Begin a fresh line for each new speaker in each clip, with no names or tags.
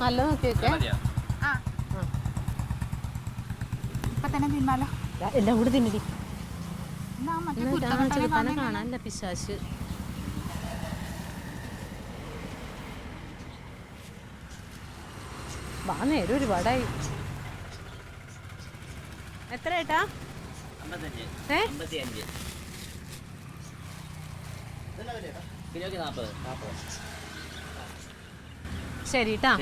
നല്ല നോക്കി വെച്ചേ. എല്ലാം കൂടി തിന്നിടി. കാണാനല്ല പിശാശ്. വാ നേരം ഒരുപാടായി. എത്ര ഏട്ടാ? ശരിട്ടാ.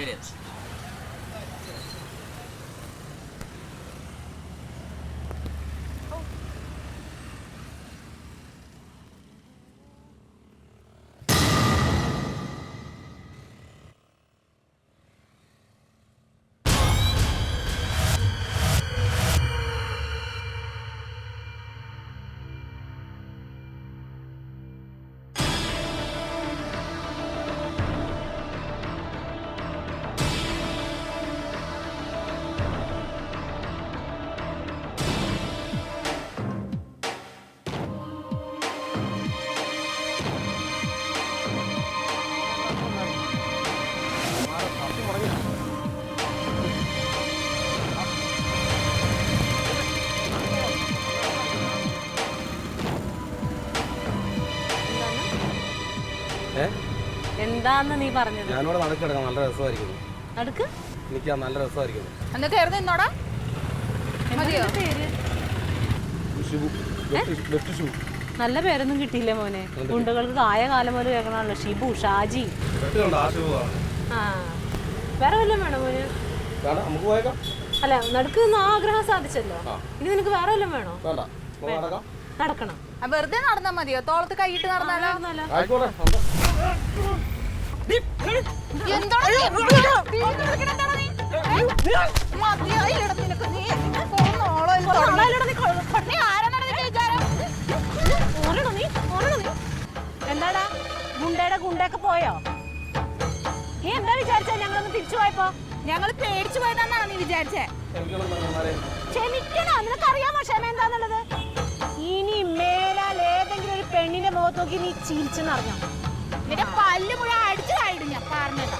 എന്താന്ന് നീ പറഞ്ഞത്?
ഞാനിവിടെ നടക്കെടുക്കാം, നല്ല രസമായിരിക്കുന്നു.
നടക്ക്
എനിക്ക് നല്ല രസമായിരിക്കുന്നു.
നല്ല പേരൊന്നും കിട്ടിയില്ല മോനെ. ഗുണ്ടകൾക്ക് കായ കാലം പോലെ കേൾക്കണല്ലോ. ഷിബു, ഷാജി. വേറെ വല്ലതും വേണോ മോന്? അല്ല, നടുക്ക് ആഗ്രഹം സാധിച്ചല്ലോ. ഇനി നിനക്ക് വേറെ വല്ലതും വേണോ? നടക്കണം.
വെറുതെ നടന്നാ മതിയോ? തോളത്ത് കൈയിട്ട് നടന്നാലോ?
എന്താടാ ഗുണ്ടയുടെ ഗുണ്ടയൊക്കെ പോയോ? നീ എന്താ വിചാരിച്ച ഞങ്ങളൊന്ന് തിരിച്ചു പോയപ്പോ?
ഞങ്ങള് പേടിച്ചു പോയതാന്നാണ് നീ വിചാരിച്ചേ?
ക്ഷമിക്കണോ? നിനക്കറിയാമോ ക്ഷമ എന്താന്നുള്ളത്? ഇനി മേലാൽ ഏതെങ്കിലും ഒരു പെണ്ണിന്റെ മുഖത്ത് നോക്കി നീ ചിരിച്ചെന്നറിഞ്ഞോ?
നിന്റെ പല്ല് മുഴുവൻ അടിച്ചു കഴിഞ്ഞു ഞാൻ പറഞ്ഞതാ.